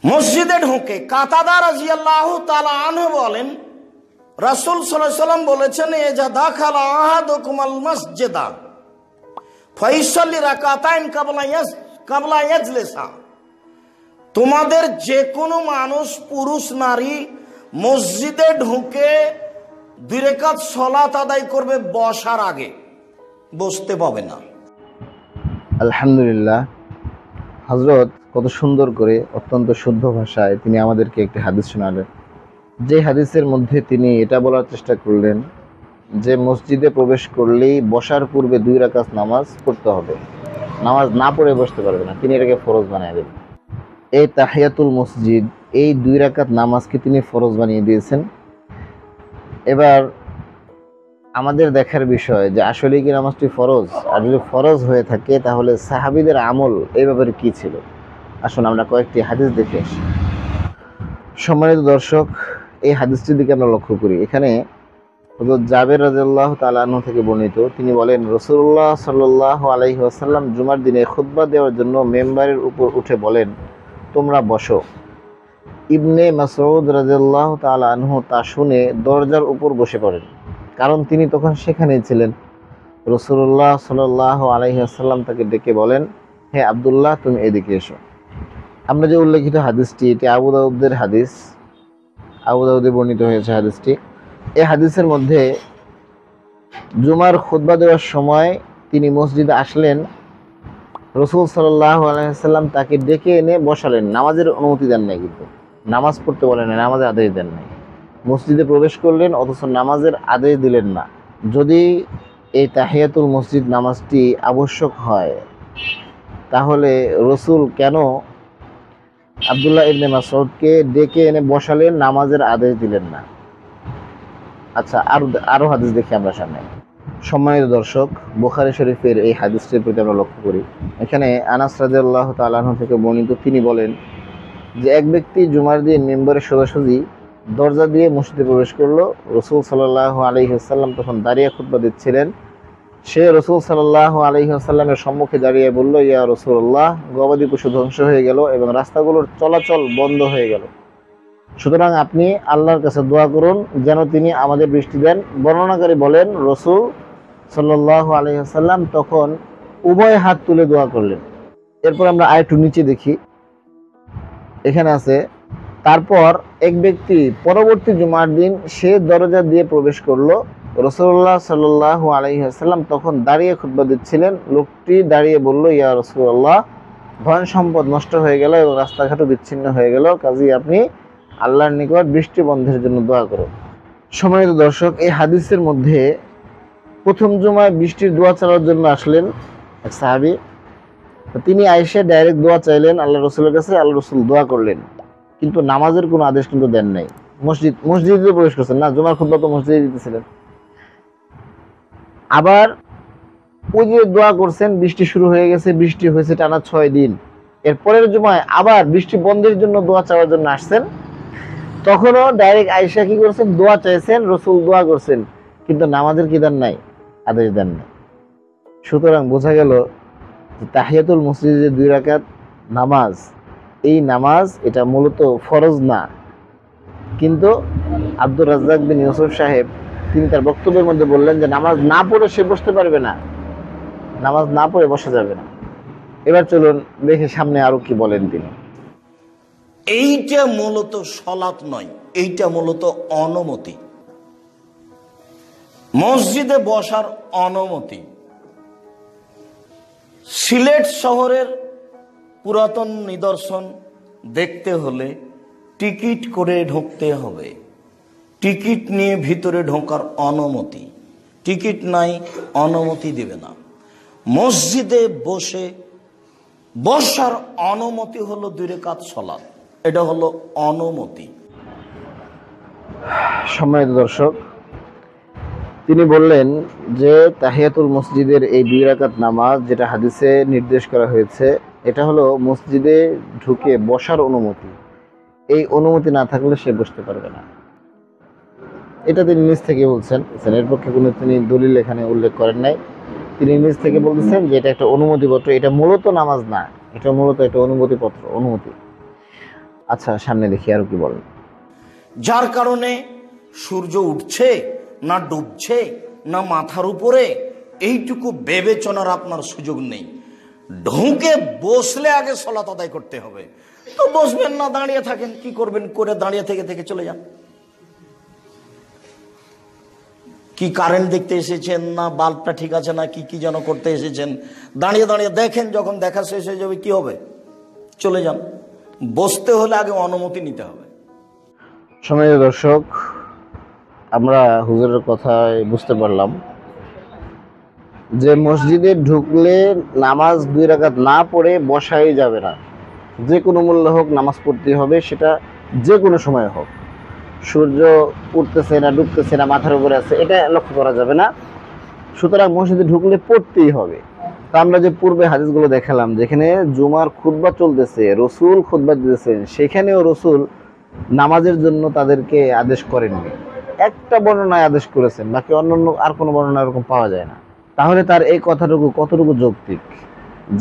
মসজিদে ঢুকে কাতাদা রাদিয়াল্লাহু তাআলা আনহু বলেন, রাসূল সাল্লাল্লাহু আলাইহি ওয়াসাল্লাম বলেছেন, ইজা দাখালা আহাদুকুমাল মাসজিদা ফাইসাল্লি রাকাতাইন কাবলা ইয়াজলিসা। তোমাদের যে কোনো মানুষ, পুরুষ নারী, মসজিদে ঢুকে 2 রাকাত সালাত আদায় করবে বসার আগে, বসতে পাবে না। আলহামদুলিল্লাহ, হযরত কত সুন্দর করে অত্যন্ত শুদ্ধ ভাষায় তিনি আমাদেরকে একটি হাদিস শোনালেন, যে হাদিসের মধ্যে তিনি এটা বলার চেষ্টা করলেন যে মসজিদে প্রবেশ করলেই বসার পূর্বে 2 রাকাত নামাজ পড়তে হবে, নামাজ না পড়ে বসতে পারবে না। তিনি এটাকে ফরজ বানিয়ে দিলেন। এই তাহিয়াতুল মসজিদ, এই 2 রাকাত নামাজকে তিনি ফরজ বানিয়ে দিয়েছেন। এবার আমাদের দেখার বিষয় যে আসলে কি নামাজটি ফরজ, আর যদি ফরজ হয়ে থাকে তাহলে সাহাবীদের আমল এই ব্যাপারে কি ছিল। আসুন আমরা কয়েকটি হাদিস দেখে আসি। সম্মানিত দর্শক, এই হাদিসটির দিকে আমরা লক্ষ্য করি। এখানে হযরত জাবের রাদিয়াল্লাহু তাআলা আনহু থেকে বর্ণিত, তিনি বলেন, রাসূলুল্লাহ সাল্লাল্লাহু আলাইহি ওয়াসাল্লাম জুমার দিনে খুতবা দেওয়ার জন্য মেম্বারের উপর উঠে বলেন, তোমরা বসো। ইবনে মাসউদ রাদিয়াল্লাহু তাআলা আনহু তা শুনে দরজার উপর বসে পড়েন, কারণ তিনি তখন সেখানেই ছিলেন। রাসূলুল্লাহ সাল্লাল্লাহু আলাইহি ওয়াসাল্লাম তাকে ডেকে বলেন, হে আব্দুল্লাহ, তুমি এদিকে এসো। আমরা যে উল্লেখিত হাদিসটি, এটি আবু দাউদের হাদিস, আবু দাউদে বর্ণিত হয়েছে হাদিসটি। এই হাদিসের মধ্যে জুমার খুতবা দেওয়ার সময় তিনি মসজিদে আসলেন, রাসূল সাল্লাল্লাহু আলাইহি ওয়াসাল্লাম তাকে ডেকে এনে বসালেন। নামাজের অনুমতি দেন নাই, কিন্তু নামাজ পড়তে বলেন না, নামাজের আদেশ দেন নাই। মসজিদে প্রবেশ করলেন অথচ নামাজের আদেশ দিলেন না। যদি এই তাহিয়াতুল মসজিদ নামাজটি আবশ্যক হয়, তাহলে রাসূল কেন আব্দুল্লাহ ইবনে মাসউদকে ডেকে এনে বসালেন, নামাজের আদেশ দিলেন না? আচ্ছা, আরো হাদিস দেখি আমরা সামনে। সম্মানিত দর্শক, বুখারী শরীফের এই হাদিসটির প্রতি আমরা লক্ষ্য করি। এখানে আনাস রাদিয়াল্লাহু তাআলা আনহু থেকে বর্ণিত, তিনি বলেন যে এক ব্যক্তি জুমার দিন মিম্বরে সোজাসুজি দরজা দিয়ে মসজিদে প্রবেশ করলো। রাসূল সাল্লাল্লাহু আলাইহি ওয়াসাল্লাম তখন দাঁড়িয়ে খুতবা দিচ্ছিলেন। সে রাসূল সাল্লাল্লাহু আলাইহি ওয়াসাল্লামের সম্মুখে দাঁড়িয়ে বলল, ইয়া রাসূলুল্লাহ, গবাদি পশু ধ্বংস হয়ে গেল এবং রাস্তাগুলোর চলাচল বন্ধ হয়ে গেল। সুতরাং আপনি আল্লাহর কাছে দোয়া করুন যেন তিনি আমাদের বৃষ্টি দেন। বর্ণনাকারী বলেন, রাসূল সাল্লাল্লাহু আলাইহি ওয়াসাল্লাম তখন উভয় হাত তুলে দোয়া করলেন। এরপর আমরা আরেকটু নিচে দেখি, এখানে আছে, তারপর এক ব্যক্তি পরবর্তী জুমার দিন সে দরজা দিয়ে প্রবেশ করলো। রাসূলুল্লাহ সাল্লাল্লাহু আলাইহি ওয়াসাল্লাম তখন দাঁড়িয়ে খুতবা দিচ্ছিলেন। লোকটি দাঁড়িয়ে বলল, ইয়া রাসূলুল্লাহ, ধন সম্পদ নষ্ট হয়ে গেল এবং রাস্তাঘাটও বিচ্ছিন্ন হয়ে গেল, কাজেই আপনি আল্লাহর নিকট বৃষ্টি বন্ধের জন্য দোয়া করুন। সম্মানিত দর্শক, এই হাদিসের মধ্যে প্রথম জুমায় বৃষ্টির দোয়া চাওয়ার জন্য আসলেন এক সাহাবী। তিনি আয়েশা ডাইরেক্ট দোয়া চাইলেন আল্লাহ রাসূলের কাছে, আল্লাহ রাসূল দোয়া করলেন, কিন্তু নামাজের কোনো আদেশ কিন্তু দেন নাই। মসজিদে প্রবেশ করছেন না, জুমার খুতবা তো মসজিদে দিতেছিলেন। আবার ওই যে দোয়া করছেন, বৃষ্টি শুরু হয়ে গেছে, বৃষ্টি হয়েছে টানা 6 দিন। এর পরের জুমায় আবার বৃষ্টি বন্ধের জন্য দোয়া চাওয়ার জন্য আসছেন। তখনও ডাইরেক্ট আয়েশা কি করছেন, দোয়া চাইছেন, রাসূল দোয়া করছেন, কিন্তু নামাজের কি দেন নাই, আদেশ দেন নাই। সুতরাং বোঝা গেল যে তাহিয়াতুল মসজিদে 2 রাকাত নামাজ, এই নামাজ এটা মূলত ফরজ না। কিন্তু আব্দুর রাজ্জাক বিন ইউসুফ সাহেব তিনি তার বক্তব্যের মধ্যে বললেন যে নামাজ না পড়ে সে বসতে পারবে না, নামাজ না পড়ে বসা যাবে না। এবার চলুন দেখে সামনে আরো কি বলেন তিনি। এইটা মূলত সালাত নয়, এইটা মূলত অনুমতি, মসজিদে বসার অনুমতি। সিলেট শহরের পুরাতন নিদর্শন দেখতে হলে টিকিট করে ঢুকতে হবে। টিকিট নিয়ে ভিতরে ঢোকার অনুমতি, টিকিট নাই, অনুমতি দেবে না। মসজিদে বসার অনুমতি হলো 2 রাকাত সালাত, এটা হলো অনুমতি। সম্মানিত দর্শক, তিনি বললেন যে তাহিয়াতুল মসজিদের এই 2 রাকাত নামাজ যেটা হাদিসে নির্দেশ করা হয়েছে, এটা হলো মসজিদে ঢুকে বসার অনুমতি। এই অনুমতি না থাকলে সে বসতে পারবে না, এটা তিনি নিজ থেকে বলছেন। এর পক্ষে কোনো তিনি দলিল এখানে উল্লেখ করেন নাই। তিনি নিজ থেকে বলতেছেন যে এটা একটা অনুমতিপত্র, এটা মূলত নামাজ না, এটা মূলত একটা অনুমতিপত্র, অনুমতি। আচ্ছা, সামনে দেখি আরো কি বলেন। যার কারণে সূর্য উঠছে না ডুবছে না মাথার উপরে, এইটুকু বিবেচনার আপনার সুযোগ নেই। ঢুকে বসলে আগে সালাত আদায় করতে হবে। তো বসবেন না, দাঁড়িয়ে থাকেন, কি করবেন করে দাঁড়িয়ে থেকে থেকে চলে যান। কি কারেন্ট দেখতে এসেছেন, না বাল্বটা ঠিক আছে না কি কি যেন করতে এসেছেন, দাঁড়িয়ে দাঁড়িয়ে দেখেন, যখন দেখা শেষ হয়ে যাবে কি হবে, চলে যান। বসতে হলে আগে অনুমতি নিতে হবে। সম্মানিত দর্শক, আমরা হুজুরের কথায় বুঝতে পারলাম যে মসজিদে ঢুকলে নামাজ 2 রাকাত না পড়ে বসাই যাবে না। যে কোনো মূল্য হোক নামাজ পড়তেই হবে, সেটা যে কোনো সময় হোক। সূর্য উঠতেছে না ডুবতেছে না মাথার উপরে আছে এটা লক্ষ্য করা যাবে না। সুতরাং মসজিদে ঢুকলে পড়তেই হবে। তা আমরা যে পূর্বে হাদিসগুলো দেখালাম, যেখানে জুমার খুতবা চলতেছে, রসুল খুতবা দিতেছেন, সেখানেও রসুল নামাজের জন্য তাদেরকে আদেশ করেননি। একটা বর্ণনায় আদেশ করেছেন, বাকি অন্যান্য আর কোনো বর্ণনা এরকম পাওয়া যায় না। তাহলে তার এই কথাটুকু কতটুকু যৌক্তিক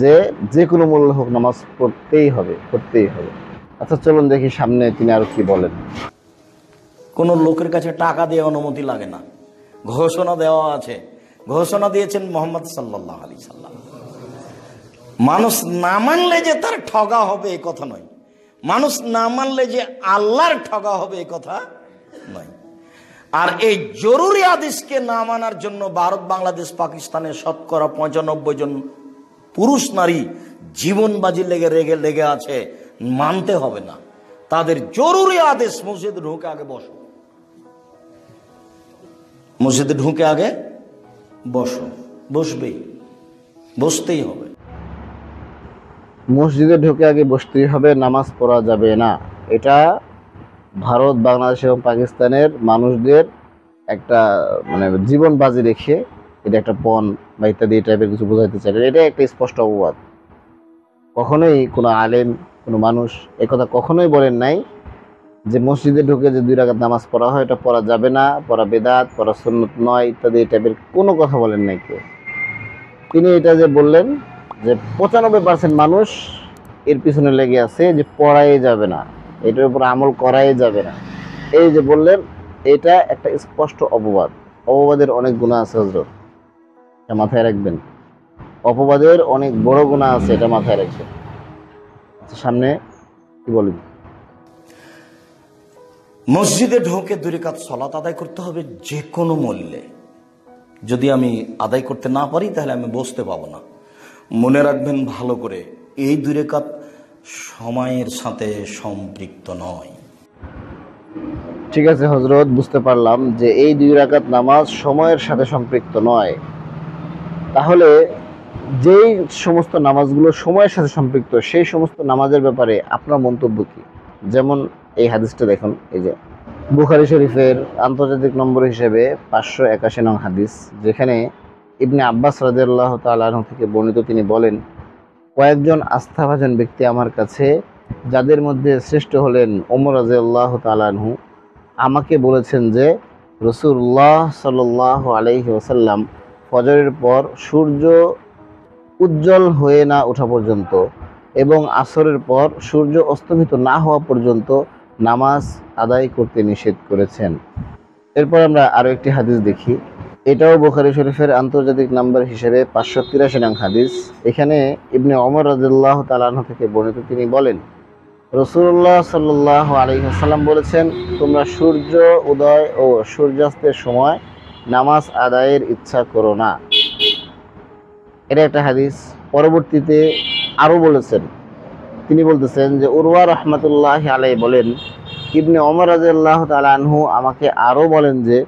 যে যে কোনো মূল্য হোক নামাজ পড়তেই হবে, পড়তেই হবে। আচ্ছা চলুন দেখি সামনে তিনি আর কি বলেন। কোনো লোকের কাছে টাকা দিয়ে অনুমতি লাগে না, ঘোষণা দেওয়া আছে। ঘোষণা দিয়েছেন মোহাম্মদ সাল্লাল্লাহু আলাইহি সাল্লাম। মানুষ না মানলে যে তার ঠগা হবে এ কথা নয়, মানুষ না মানলে যে আল্লাহর ঠগা হবে এ কথা নয়। আর এই জরুরি আদেশকে না মানার জন্য ভারত, বাংলাদেশ, পাকিস্তানের শতকরা 95 জন পুরুষ নারী জীবন বাজি লেগে আছে। মানতে হবে না, তাদের জরুরি আদেশ মসজিদে ঢুকে আগে বসো, মসজিদে ঢুকে আগে বসো, বসবেই, বসতেই হবে। মসজিদে ঢুকে আগে বসতেই হবে, নামাজ পড়া যাবে না। এটা ভারত, বাংলাদেশ এবং পাকিস্তানের মানুষদের একটা মানে জীবন বাজি রেখে এটা একটা পণ বা ইত্যাদি টাইপের কিছু বোঝাইতে চাই। এটা একটা স্পষ্ট অপবাদ। কখনোই কোনো আলেম, কোনো মানুষ একথা কখনোই বলেন নাই যে মসজিদে ঢুকে যে 2 রাকাত নামাজ পড়া হয় এটা পড়া যাবে না, পড়া বেদাত, পড়া সুন্নত নয় ইত্যাদি এই টাইপের কোনো কথা বলেন নাই কেউ। তিনি এটা যে বললেন যে 95% মানুষ এর পিছনে লেগে আছে যে পড়াই যাবে না, এটার উপর আমল করাই যাবে না, এই যে বললেন, এটা একটা স্পষ্ট অপবাদ। অপবাদের অনেক গুনাহ আছে হযরত, এটা মাথায় রাখবেন। অপবাদের অনেক বড় গুনাহ আছে, এটা মাথায় রাখবেন। আচ্ছা সামনে কি বলেন। মসজিদে ঢুকে 2 রাকাত সালাত আদায় করতে হবে যে কোনো মূল্যে। যদি আমি আদায় করতে না পারি তাহলে আমি বসতে পাবো না। মনে রাখবেন ভালো করে, এই 2 রাকাত সময়ের সাথে সম্পৃক্ত নয়। ঠিক আছে হযরত, বুঝতে পারলাম যে এই 2 রাকাত নামাজ সময়ের সাথে সম্পৃক্ত নয়। তাহলে যেই সমস্ত নামাজগুলো সময়ের সাথে সম্পৃক্ত সেই সমস্ত নামাজের ব্যাপারে আপনার মন্তব্য কি? যেমন এই হাদিসটা দেখুন, এই যে বুখারী শরীফের আন্তর্জাতিক নম্বর হিসেবে 581 নং হাদিস, যেখানে ইবনে আব্বাস রাদিয়াল্লাহু তাআলা আনহু থেকে বর্ণিত। তিনি বলেন, কয়েকজন আস্থাভাজন ব্যক্তি আমার কাছে, যাদের মধ্যে শ্রেষ্ঠ হলেন ওমর রাদিয়াল্লাহু তাআলা আনহু, আমাকে বলেছেন যে রাসূলুল্লাহ সাল্লাল্লাহু আলাইহি ওয়াসাল্লাম ফজরের পর সূর্য উজ্জ্বল হয়ে না ওঠা পর্যন্ত এবং আসরের পর সূর্য অস্তমিত না হওয়া পর্যন্ত নামাজ আদায় করতে নিষেধ করেছেন। এরপর আমরা আরও একটি হাদিস দেখি। এটাও বুখারী শরীফের আন্তর্জাতিক নাম্বার হিসেবে 583 নং হাদিস। এখানে ইবনে ওমর রাদিয়াল্লাহু তাআলা আনহু থেকে বর্ণিত। তিনি বলেন, রাসূলুল্লাহ সাল্লাল্লাহু আলাইহি ওয়াসাল্লাম বলেছেন, তোমরা সূর্য উদয় ও সূর্যাস্তের সময় নামাজ আদায়ের ইচ্ছা করো না। এটা একটা হাদিস। পরবর্তীতে আরও বলেছেন, তিনি বলতেছেন যে উরওয়া রাহমাতুল্লাহি আলাইহি বলেন, ইবনে ওমর রাদিয়াল্লাহু তাআলা আনহু আমাকে আরও বলেন যে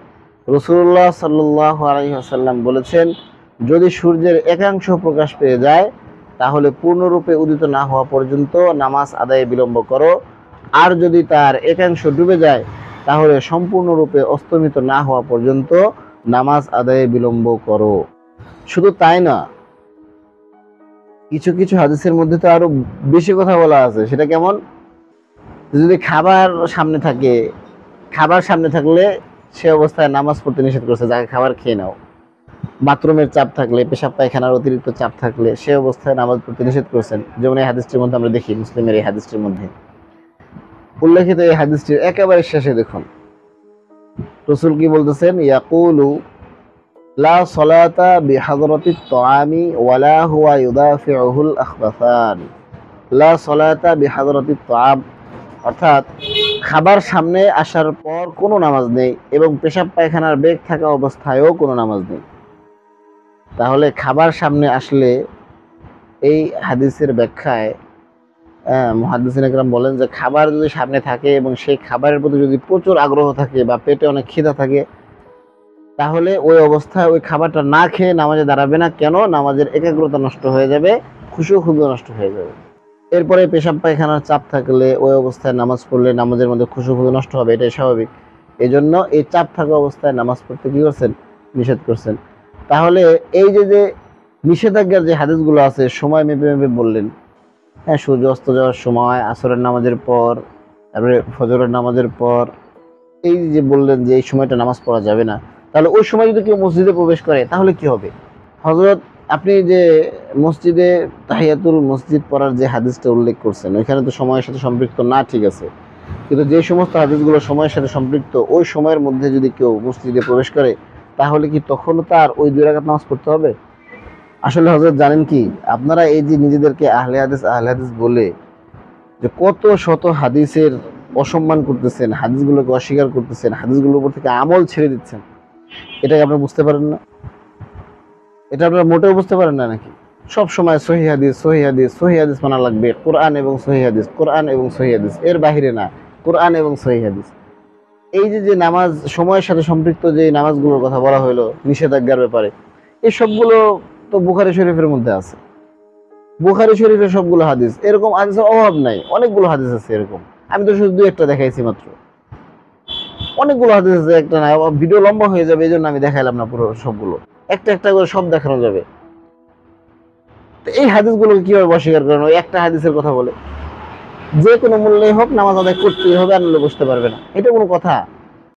রাসূলুল্লাহ সাল্লাল্লাহু আলাইহি ওয়াসাল্লাম বলেছেন, যদি সূর্যের একাংশ প্রকাশ পেয়ে যায় তাহলে পূর্ণরূপে উদিত না হওয়া পর্যন্ত নামাজ আদায়ে বিলম্ব করো, আর যদি তার একাংশ ডুবে যায় তাহলে সম্পূর্ণরূপে অস্তমিত না হওয়া পর্যন্ত নামাজ আদায়ে বিলম্ব করো। শুধু তাই না, কিছু কিছু হাদিসের মধ্যে তো আরো বেশি কথা বলা আছে। সেটা কেমন? যদি খাবার সামনে থাকে, খাবার সামনে থাকলে সে অবস্থায় নামাজ পড়তে নিষেধ করেছে, যাকে খাবার খেয়ে নাও। বাথরুমের চাপ থাকলে, পেশাব পায়খানার অতিরিক্ত চাপ থাকলে সে অবস্থায় নামাজ পড়তে নিষেধ করেছেন, যেমন এই হাদিসটির মধ্যে আমরা দেখি, মুসলিমের এই হাদিসটির মধ্যে। উল্লেখিত এই হাদিসটির একেবারে শেষে দেখুন রাসূল কি বলতেছেন, ইয়াকুলু লা সালাতা বিহাদরাতিত তাআমি ওয়ালা হুয়া ইউদাফিউহুল আখবাসান। লা সালাতা বিহাদরাতিত তাআম, অর্থাৎ খাবার সামনে আসার পর কোনো নামাজ নেই এবং পেশাব পায়খানার বেগ থাকা অবস্থায়ও কোনো নামাজ নেই। তাহলে খাবার সামনে আসলে এই হাদিসের ব্যাখ্যায় মুহাদ্দিসিন একরাম বলেন যে খাবার যদি সামনে থাকে এবং সেই খাবারের প্রতি যদি প্রচুর আগ্রহ থাকে বা পেটে অনেক খিদা থাকে, তাহলে ওই অবস্থায় ওই খাবারটা না খেয়ে নামাজে দাঁড়াবে না। কেন? নামাজের একাগ্রতা নষ্ট হয়ে যাবে, খুশু খুদু নষ্ট হয়ে যাবে। এরপরে পেশাব পায়খানার চাপ থাকলে ওই অবস্থায় নামাজ পড়লে নামাজের মধ্যে খুশু খুদু নষ্ট হবে, এটাই স্বাভাবিক। এই জন্য এই চাপ থাকা অবস্থায় নামাজ পড়তে কি করছেন? নিষেধ করছেন। তাহলে এই যে নিষেধাজ্ঞার যে হাদিসগুলো আছে সময় মেপে মেপে বললেন, হ্যাঁ, সূর্য অস্ত যাওয়ার সময়, আসরের নামাজের পর, তারপরে ফজরের নামাজের পর, এই যে বললেন যে এই সময়টা নামাজ পড়া যাবে না, তাহলে ওই সময় যদি কেউ মসজিদে প্রবেশ করে তাহলে কি হবে? হযরত আপনি যে মসজিদে তাহিয়াতুল মসজিদ পড়ার যে হাদিসটা উল্লেখ করছেন ওইখানে তো সময়ের সাথে সম্পৃক্ত না, ঠিক আছে, কিন্তু যে সমস্ত হাদিসগুলো সময়ের সাথে সম্পৃক্ত ওই সময়ের মধ্যে যদি কেউ মসজিদে প্রবেশ করে তাহলে কি তখনও তার ওই 2 রাকাত নামাজ পড়তে হবে? আসলে হযরত জানেন কি, আপনারা এই যে নিজেদেরকে আহলে হাদিস বলে যে কত শত হাদিসের অসম্মান করতেছেন, হাদিসগুলোকে অস্বীকার করতেছেন, হাদিসগুলোর উপর থেকে আমল ছেড়ে দিচ্ছেন, এটাকে আপনারা বুঝতে পারেন না? এটা আপনারা মোটেও বুঝতে পারেন না নাকি? সব সময় সহিহ হাদিস, সহিহ হাদিস, সহিহ হাদিস মানা লাগবে, কোরআন এবং সহিহ হাদিস, কোরআন এবং সহিহ হাদিস, এর বাহিরে না, কোরআন এবং সহিহ হাদিস। এই যে নামাজ সময়ের সাথে সম্পৃক্ত যে নামাজগুলোর কথা বলা হলো নিষেধাজ্ঞার ব্যাপারে, এই সবগুলো তো বুখারী শরীফের মধ্যে আছে। বুখারী শরীফের সবগুলো হাদিস, এরকম হাদিসের অভাব নাই, অনেকগুলো হাদিস আছে এরকম। আমি তো শুধু 2-1টা দেখাইছি মাত্র, অনেকগুলো হাদিস আছে। একটা না, ভিডিও লম্বা হয়ে যাবে, এই জন্য আমি দেখাইলাম না পুরো সবগুলো, একটা একটা করে সব দেখানো যাবে। তো এই হাদিসগুলোকে কিভাবে অস্বীকার করেন? ওই একটা হাদিসের কথা বলে যে কোনো মূল্যে হোক নামাজ আদায় করতেই হবে, আর বসতে পারবে না, এটা কোনো কথা?